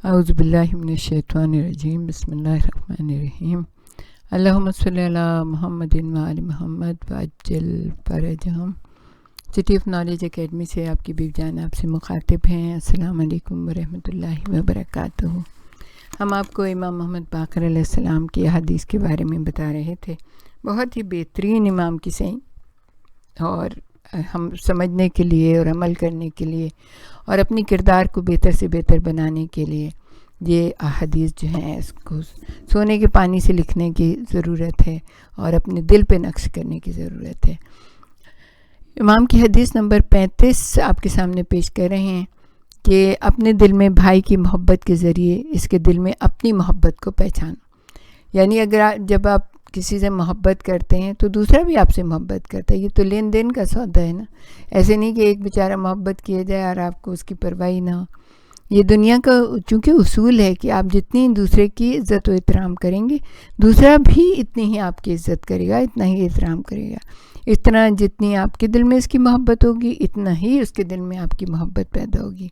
اعوذ باللہ من الشیطان الرجیم، بسم اللہ الرحمن الرحیم۔ اللہم صلی علی محمد و آل محمد وعجل فرجہم۔ سٹی آف نالج اکیڈمی سے آپ کی بیوی جان آپ سے مخاطب ہیں۔ السلام علیکم ورحمۃ اللہ وبرکاتہ۔ ہم آپ کو امام محمد باقر علیہ السلام کی حدیث کے بارے میں بتا رہے تھے، بہت ہی بہترین امام کی صحیح، اور ہم سمجھنے کے لیے اور عمل کرنے کے لیے اور اپنی کردار کو بہتر سے بہتر بنانے کے لیے یہ احادیث جو ہیں اس کو سونے کے پانی سے لکھنے کی ضرورت ہے اور اپنے دل پہ نقش کرنے کی ضرورت ہے۔ امام کی حدیث نمبر 35 آپ کے سامنے پیش کر رہے ہیں کہ اپنے دل میں بھائی کی محبت کے ذریعے اس کے دل میں اپنی محبت کو پہچانو۔ یعنی جب آپ کسی سے محبت کرتے ہیں تو دوسرا بھی آپ سے محبت کرتا ہے، یہ تو لین دین کا سودا ہے نا۔ ایسے نہیں کہ ایک بیچارہ محبت کیا جائے اور آپ کو اس کی پرواہ نہ ہو۔ یہ دنیا کا چونکہ اصول ہے کہ آپ جتنی دوسرے کی عزت و احترام کریں گے، دوسرا بھی اتنی ہی آپ کی عزت کرے گا، اتنا ہی احترام کرے گا۔ اتنا جتنی آپ کے دل میں اس کی محبت ہوگی، اتنا ہی اس کے دل میں آپ کی محبت پیدا ہوگی۔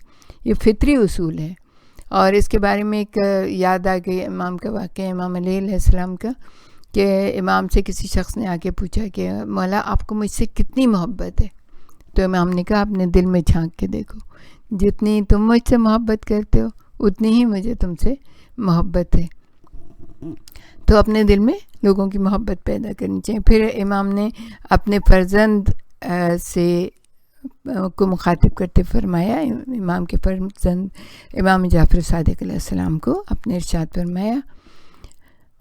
یہ فطری اصول ہے۔ اور اس کے بارے میں ایک یاد آ گئی امام کا واقعہ، امام علیہ السلام کا، کہ امام سے کسی شخص نے آ کے پوچھا کہ مولا آپ کو مجھ سے کتنی محبت ہے؟ تو امام نے کہا اپنے دل میں جھانک کے دیکھو، جتنی تم مجھ سے محبت کرتے ہو اتنی ہی مجھے تم سے محبت ہے۔ تو اپنے دل میں لوگوں کی محبت پیدا کرنی چاہیے۔ پھر امام نے اپنے فرزند سے کو مخاطب کرتے فرمایا، امام کے فرزند امام جعفر صادق علیہ السلام کو اپنے ارشاد فرمایا،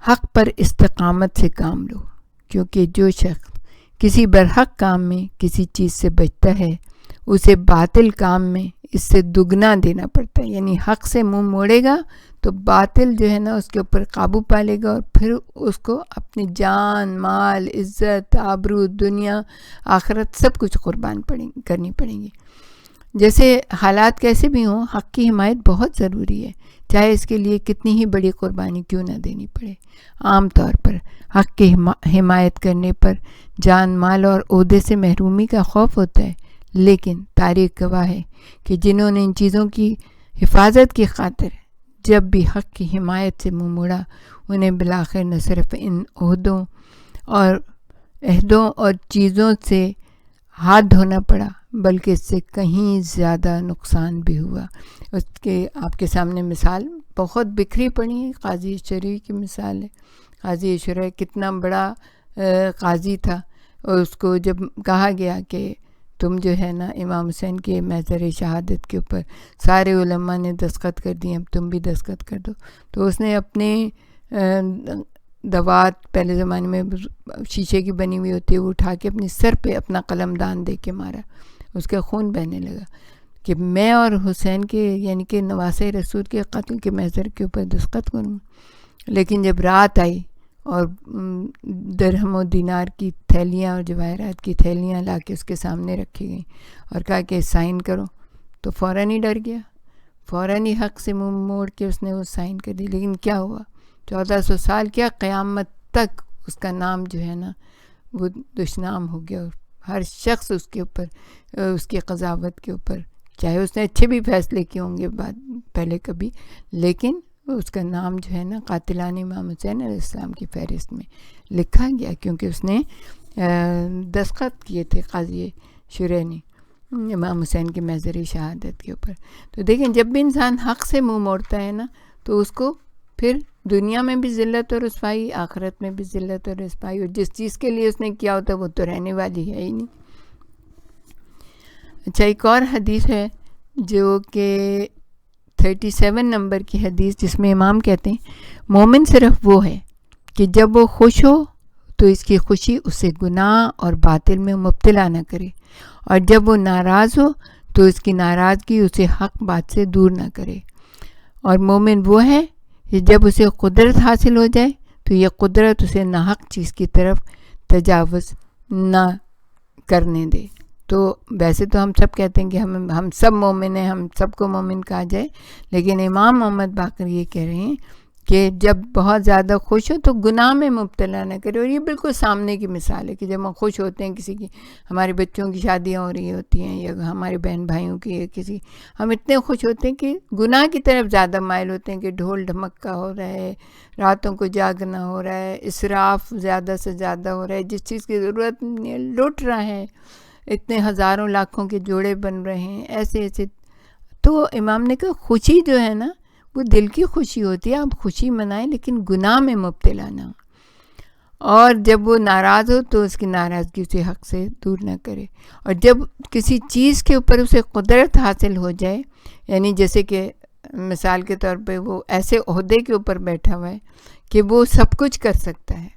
حق پر استقامت سے کام لو، کیونکہ جو شخص کسی برحق کام میں کسی چیز سے بچتا ہے اسے باطل کام میں اس سے دگنا دینا پڑتا ہے۔ یعنی حق سے منہ موڑے گا تو باطل جو ہے نا اس کے اوپر قابو پا لے گا، اور پھر اس کو اپنی جان، مال، عزت، آبرو، دنیا، آخرت سب کچھ قربان کرنی پڑیں گی۔ جیسے حالات کیسے بھی ہوں، حق کی حمایت بہت ضروری ہے، چاہے اس کے لیے کتنی ہی بڑی قربانی کیوں نہ دینی پڑے۔ عام طور پر حق کی حمایت کرنے پر جان، مال اور عہدے سے محرومی کا خوف ہوتا ہے، لیکن تاریخ گواہ ہے کہ جنہوں نے ان چیزوں کی حفاظت کی خاطر جب بھی حق کی حمایت سے منہ موڑا، انہیں بالآخر نہ صرف ان عہدوں اور چیزوں سے ہاتھ دھونا پڑا، بلکہ اس سے کہیں زیادہ نقصان بھی ہوا۔ اس کے آپ کے سامنے مثال بہت بکھری پڑی ہے، قاضی اشعری کی مثال ہے۔ قاضی اشعری کتنا بڑا قاضی تھا، اور اس کو جب کہا گیا کہ تم جو ہے نا امام حسین کے محضر شہادت کے اوپر سارے علماء نے دستخط کر دیے، اب تم بھی دستخط کر دو، تو اس نے اپنے دوات، پہلے زمانے میں شیشے کی بنی ہوئی ہوتی ہے، وہ اٹھا کے اپنے سر پہ اپنا قلم دان دے کے مارا، اس کا خون بہنے لگا کہ میں اور حسین کے یعنی کہ نواسۂ رسول کے قتل کے محضر کے اوپر دستخط کروں۔ لیکن جب رات آئی اور درہم و دینار کی تھیلیاں اور جواہرات کی تھیلیاں لا کے اس کے سامنے رکھی گئیں اور کہا کہ سائن کرو، تو فوراً ہی ڈر گیا، فوراً ہی حق سے منہ موڑ کے اس نے وہ سائن کر دی۔ لیکن کیا ہوا؟ 1400 سال کیا قیامت تک اس کا نام جو ہے نا وہ دشنام ہو گیا، اور ہر شخص اس کے اوپر، اس کی قضاوت کے اوپر، چاہے اس نے اچھے بھی فیصلے کیے ہوں گے پہلے کبھی، لیکن اس کا نام جو ہے نا قاتلان امام حسین علیہ السلام کی فہرست میں لکھا گیا، کیونکہ اس نے دستخط کیے تھے قاضی اشعری نے امام حسین کے محضر شہادت کے اوپر۔ تو دیکھیں جب بھی انسان حق سے منہ موڑتا ہے نا تو اس کو پھر دنیا میں بھی ذلت اور رسوائی، آخرت میں بھی ذلت اور رسوائی، اور جس چیز کے لیے اس نے کیا ہوتا ہے وہ تو رہنے والی ہے ہی نہیں۔ اچھا، ایک اور حدیث ہے جو کہ 37 نمبر کی حدیث، جس میں امام کہتے ہیں مومن صرف وہ ہے کہ جب وہ خوش ہو تو اس کی خوشی اسے گناہ اور باطل میں مبتلا نہ کرے، اور جب وہ ناراض ہو تو اس کی ناراضگی اسے حق بات سے دور نہ کرے۔ اور مومن وہ ہے کہ جب اسے قدرت حاصل ہو جائے تو یہ قدرت اسے ناحق چیز کی طرف تجاوز نہ کرنے دے۔ تو ویسے تو ہم سب کہتے ہیں کہ ہم سب مومن ہیں، ہم سب کو مومن کہا جائے، لیکن امام محمد باقر یہ کہہ رہے ہیں کہ جب بہت زیادہ خوش ہو تو گناہ میں مبتلا نہ کرے. اور یہ بالکل سامنے کی مثال ہے کہ جب ہم خوش ہوتے ہیں کسی کی، ہمارے بچوں کی شادیاں ہو رہی ہوتی ہیں یا ہمارے بہن بھائیوں کی یا کسی، ہم اتنے خوش ہوتے ہیں کہ گناہ کی طرف زیادہ مائل ہوتے ہیں کہ ڈھول ڈھمکا ہو رہا ہے، راتوں کو جاگنا ہو رہا ہے، اسراف زیادہ سے زیادہ ہو رہا ہے، جس چیز کی ضرورت نہیں ہے لٹ رہا ہے، اتنے ہزاروں لاکھوں کے جوڑے بن رہے ہیں، ایسے ایسے. تو امام نے کہا خوشی جو ہے نا وہ دل کی خوشی ہوتی ہے، آپ خوشی منائیں لیکن گناہ میں مبتلا نہ ہو. اور جب وہ ناراض ہو تو اس کی ناراضگی اسے حق سے دور نہ کرے. اور جب کسی چیز کے اوپر اسے قدرت حاصل ہو جائے، یعنی جیسے کہ مثال کے طور پہ وہ ایسے عہدے کے اوپر بیٹھا ہوا ہے کہ وہ سب کچھ کر سکتا ہے،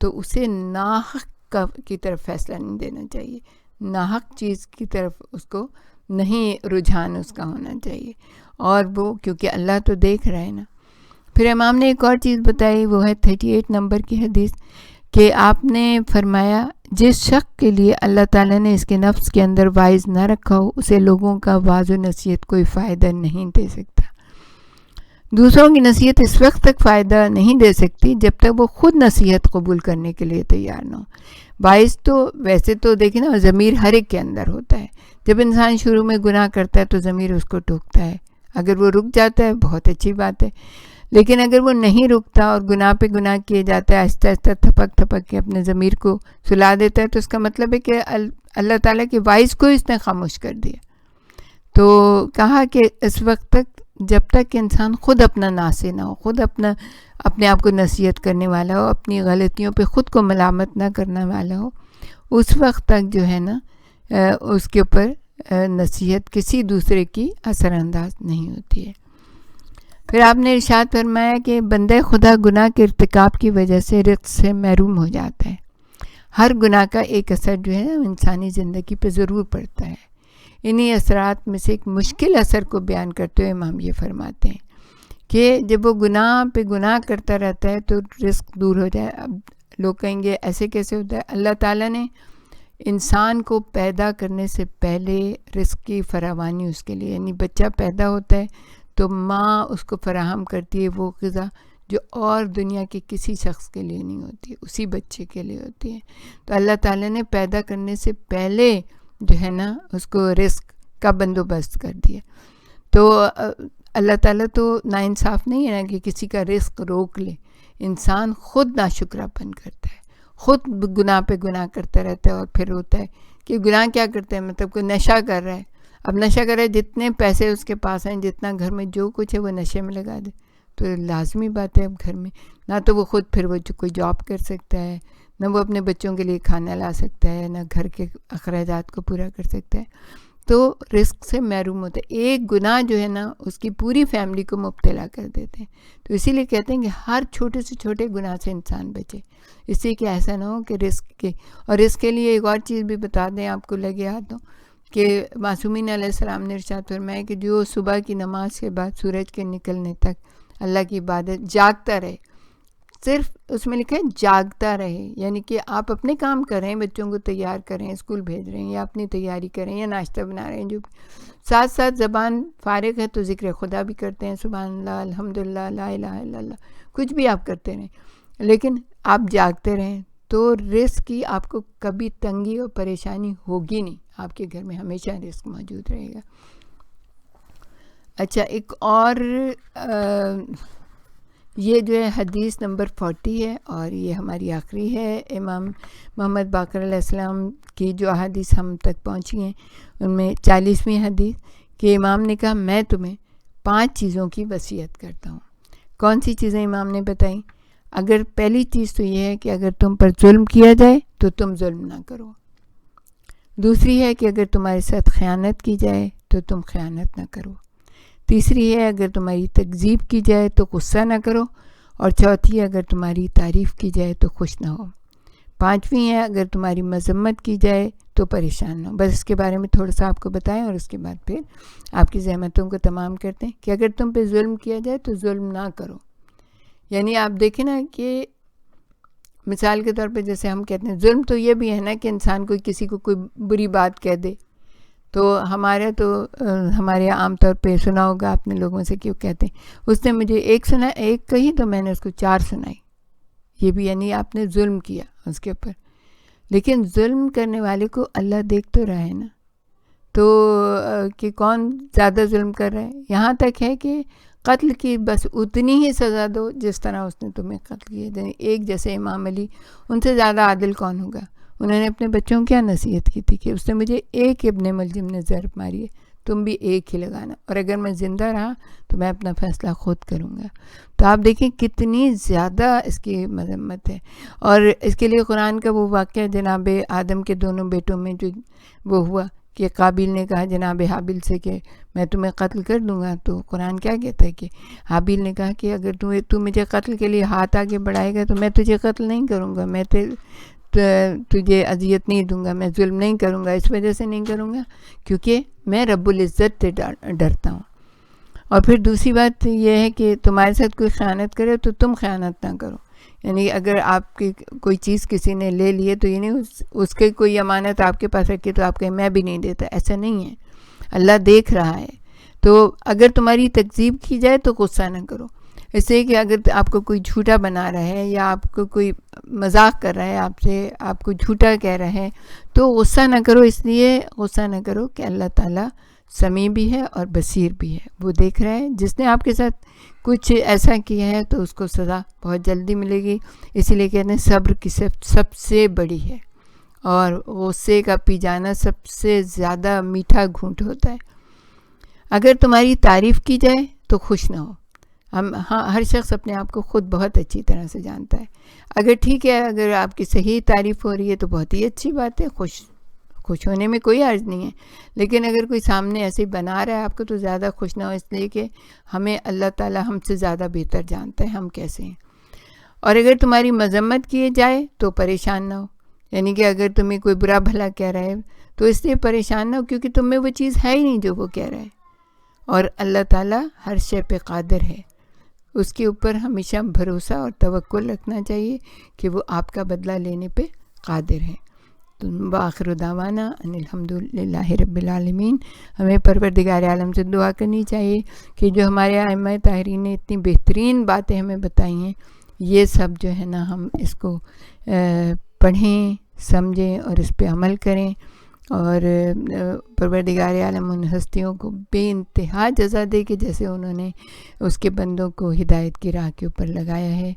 تو اسے ناحق کی طرف فیصلہ نہیں دینا چاہیے، ناحق چیز کی طرف اس کو نہیں رجحان اس کا ہونا چاہیے. اور وہ کیونکہ اللہ تو دیکھ رہا ہے نا. پھر امام نے ایک اور چیز بتائی، وہ ہے 38 نمبر کی حدیث، کہ آپ نے فرمایا جس شخص کے لیے اللہ تعالیٰ نے اس کے نفس کے اندر واعظ نہ رکھا ہو اسے لوگوں کا واعظ و نصیحت کوئی فائدہ نہیں دے سکتا. دوسروں کی نصیحت اس وقت تک فائدہ نہیں دے سکتی جب تک وہ خود نصیحت قبول کرنے کے لیے تیار نہ ہو. باعث تو ویسے تو دیکھیں نا ضمیر ہر ایک کے اندر ہوتا ہے. جب انسان شروع میں گناہ کرتا ہے تو ضمیر اس کو ٹوکتا ہے، اگر وہ رک جاتا ہے بہت اچھی بات ہے، لیکن اگر وہ نہیں رکتا اور گناہ پہ گناہ کیے جاتا ہے، آہستہ آہستہ تھپک تھپک کے اپنے ضمیر کو سلا دیتا ہے، تو اس کا مطلب ہے کہ اللہ تعالیٰ کے واعظ کو اس نے خاموش کر دیا. تو کہا کہ اس وقت تک جب تک انسان خود اپنا ناصح نہ ہو، خود اپنے آپ کو نصیحت کرنے والا ہو، اپنی غلطیوں پہ خود کو ملامت نہ کرنے والا ہو، اس وقت تک جو ہے نا اس کے اوپر نصیحت کسی دوسرے کی اثر انداز نہیں ہوتی ہے. پھر آپ نے ارشاد فرمایا کہ بندہ خدا گناہ کے ارتکاب کی وجہ سے رزق سے محروم ہو جاتا ہے. ہر گناہ کا ایک اثر جو ہے انسانی زندگی پہ ضرور پڑتا ہے. انہی اثرات میں سے ایک مشکل اثر کو بیان کرتے ہوئے امام یہ فرماتے ہیں کہ جب وہ گناہ پہ گناہ کرتا رہتا ہے تو رزق دور ہو جائے. اب لوگ کہیں گے ایسے کیسے ہوتا ہے؟ اللہ تعالیٰ نے انسان کو پیدا کرنے سے پہلے رزق کی فراوانی اس کے لیے، یعنی بچہ پیدا ہوتا ہے تو ماں اس کو فراہم کرتی ہے وہ غذا جو اور دنیا کے کسی شخص کے لیے نہیں ہوتی، اسی بچے کے لیے ہوتی ہے. تو اللہ تعالیٰ نے پیدا کرنے سے پہلے جو ہے نا اس کو رزق کا بندوبست کر دیا. تو اللہ تعالیٰ تو ناانصاف نہیں ہے نا کہ کسی کا رزق روک لے. انسان خود ناشکراپن کرتا ہے، خود گناہ پہ گناہ کرتا رہتا ہے اور پھر ہوتا ہے کہ گناہ کیا کرتا ہے، مطلب کوئی نشہ کر رہا ہے. اب نشہ کر رہا ہے، جتنے پیسے اس کے پاس ہیں، جتنا گھر میں جو کچھ ہے وہ نشے میں لگا دے، تو لازمی بات ہے اب گھر میں نہ تو وہ خود پھر وہ کوئی جاب کر سکتا ہے، نہ وہ اپنے بچوں کے لیے کھانا لا سکتا ہے، نہ گھر کے اخراجات کو پورا کر سکتا ہے. تو رزق سے محروم ہوتا ہے. ایک گناہ جو ہے نا اس کی پوری فیملی کو مبتلا کر دیتے ہیں. تو اسی لیے کہتے ہیں کہ ہر چھوٹے سے چھوٹے گناہ سے انسان بچے، اس سے کہ ایسا نہ ہو کہ رزق کے. اور اس کے لیے ایک اور چیز بھی بتا دیں آپ کو لگے ہاتھوں کہ معصومین علیہ السلام نے ارشاد فرمایا کہ جو صبح کی نماز کے بعد سورج کے نکلنے تک اللہ کی عبادت جاگتا رہے، صرف اس میں لکھا ہے جاگتا رہے، یعنی کہ آپ اپنے کام کر رہے ہیں، بچوں کو تیار کر رہے ہیں، اسکول بھیج رہے ہیں، یا اپنی تیاری کر رہے ہیں، یا ناشتہ بنا رہے ہیں، جو ساتھ ساتھ زبان فارغ ہے تو ذکر خدا بھی کرتے ہیں، سبحان اللہ، الحمدللہ، لا الہ الا اللہ، کچھ بھی آپ کرتے رہیں، لیکن آپ جاگتے رہیں تو رزق کی آپ کو کبھی تنگی اور پریشانی ہوگی نہیں، آپ کے گھر میں ہمیشہ رزق موجود رہے گا. اچھا، ایک اور یہ جو ہے حدیث نمبر 40 ہے اور یہ ہماری آخری ہے. امام محمد باقر علیہ السلام کی جو احادیث ہم تک پہنچی ہیں ان میں 40ویں حدیث کہ امام نے کہا میں تمہیں 5 چیزوں کی وصیت کرتا ہوں. کون سی چیزیں امام نے بتائیں؟ اگر پہلی چیز تو یہ ہے کہ اگر تم پر ظلم کیا جائے تو تم ظلم نہ کرو. دوسری ہے کہ اگر تمہارے ساتھ خیانت کی جائے تو تم خیانت نہ کرو. تیسری ہے اگر تمہاری تکذیب کی جائے تو غصہ نہ کرو. اور چوتھی ہے اگر تمہاری تعریف کی جائے تو خوش نہ ہو. 5ویں ہے اگر تمہاری مذمت کی جائے تو پریشان نہ ہو. بس اس کے بارے میں تھوڑا سا آپ کو بتائیں اور اس کے بعد پھر آپ کی زحمتوں کو تمام کرتے ہیں کہ اگر تم پہ ظلم کیا جائے تو ظلم نہ کرو. یعنی آپ دیکھیں نا کہ مثال کے طور پہ جیسے ہم کہتے ہیں ظلم تو یہ بھی ہے نا کہ انسان کوئی کسی کو کوئی بری بات کہہ دے تو ہمارے عام طور پہ سنا ہوگا آپ نے لوگوں سے کیوں کہتے ہیں اس نے مجھے ایک کہی تو میں نے اس کو 4 سنائی. یہ بھی یعنی آپ نے ظلم کیا اس کے اوپر. لیکن ظلم کرنے والے کو اللہ دیکھ تو رہا ہے نا, تو کہ کون زیادہ ظلم کر رہا ہے. یہاں تک ہے کہ قتل کی بس اتنی ہی سزا دو جس طرح اس نے تمہیں قتل کیا. ایک جیسے امام علی, ان سے زیادہ عادل کون ہوگا. انہوں نے اپنے بچوں کو کیا نصیحت کی تھی کہ اس نے مجھے ایک ابن ملجم نے ضرب ماری ہے, تم بھی ایک ہی لگانا, اور اگر میں زندہ رہا تو میں اپنا فیصلہ خود کروں گا. تو آپ دیکھیں کتنی زیادہ اس کی مذمت ہے. اور اس کے لیے قرآن کا وہ واقعہ جناب آدم کے دونوں بیٹوں میں جو وہ ہوا کہ قابیل نے کہا جناب حابیل سے کہ میں تمہیں قتل کر دوں گا, تو قرآن کیا کہتا ہے کہ حابیل نے کہا کہ اگر تو مجھے قتل کے لیے ہاتھ آگے بڑھائے گا تو میں تجھے قتل نہیں کروں گا, میں تجھے اذیت نہیں دوں گا, میں ظلم نہیں کروں گا. اس وجہ سے نہیں کروں گا کیونکہ میں رب العزت سے ڈرتا ہوں. اور پھر دوسری بات یہ ہے کہ تمہارے ساتھ کوئی خیانت کرے تو تم خیانت نہ کرو. یعنی اگر آپ کی کوئی چیز کسی نے لے لی ہے تو یہ نہیں اس کے کوئی امانت آپ کے پاس رکھی تو آپ کہیں میں بھی نہیں دیتا, ایسا نہیں ہے. اللہ دیکھ رہا ہے. تو اگر تمہاری تکذیب کی جائے تو غصہ نہ کرو, اس لیے کہ اگر آپ کو کوئی جھوٹا بنا رہا ہے یا آپ کو کوئی مذاق کر رہا ہے آپ سے, آپ کو جھوٹا کہہ رہا ہے, تو غصہ نہ کرو. اس لیے غصہ نہ کرو کہ اللہ تعالیٰ سمیع بھی ہے اور بصیر بھی ہے, وہ دیکھ رہا ہے. جس نے آپ کے ساتھ کچھ ایسا کیا ہے تو اس کو سزا بہت جلدی ملے گی. اسی لیے کہتے ہیں صبر کی سب سے بڑی ہے, اور غصے کا پی جانا سب سے زیادہ میٹھا گھونٹ ہوتا ہے. اگر تمہاری تعریف کی جائے تو خوش نہ ہو. ہر شخص اپنے آپ کو خود بہت اچھی طرح سے جانتا ہے. اگر ٹھیک ہے, اگر آپ کی صحیح تعریف ہو رہی ہے تو بہت ہی اچھی بات ہے, خوش ہونے میں کوئی عرض نہیں ہے. لیکن اگر کوئی سامنے ایسے بنا رہا ہے آپ کو تو زیادہ خوش نہ ہو, اس لیے کہ ہمیں اللہ تعالیٰ ہم سے زیادہ بہتر جانتا ہے ہم کیسے ہیں. اور اگر تمہاری مذمت کی جائے تو پریشان نہ ہو. یعنی کہ اگر تمہیں کوئی برا بھلا کہہ رہا ہے تو اس لیے پریشان نہ ہو کیونکہ تم میں وہ چیز ہے ہی نہیں جو وہ کہہ رہا ہے. اور اللہ تعالیٰ ہر شے پہ قادر ہے, اس کے اوپر ہمیشہ بھروسہ اور توکل رکھنا چاہیے کہ وہ آپ کا بدلہ لینے پہ قادر ہے. وآخر دعوانا ان الحمدللہ رب العالمین. ہمیں پروردگار عالم سے دعا کرنی چاہیے کہ جو ہمارے ائمہ طاہرین نے اتنی بہترین باتیں ہمیں بتائی ہیں, یہ سب جو ہے نا ہم اس کو پڑھیں, سمجھیں اور اس پہ عمل کریں. اور پروردگار عالم ان ہستیوں کو بے انتہا جزا دے کہ جیسے انہوں نے اس کے بندوں کو ہدایت کی راہ کے اوپر لگایا ہے.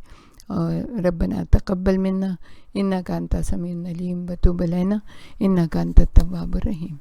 اور ربنا تقبل منا انک انت السمیع العلیم وتب علینا انک انت التواب الرحیم.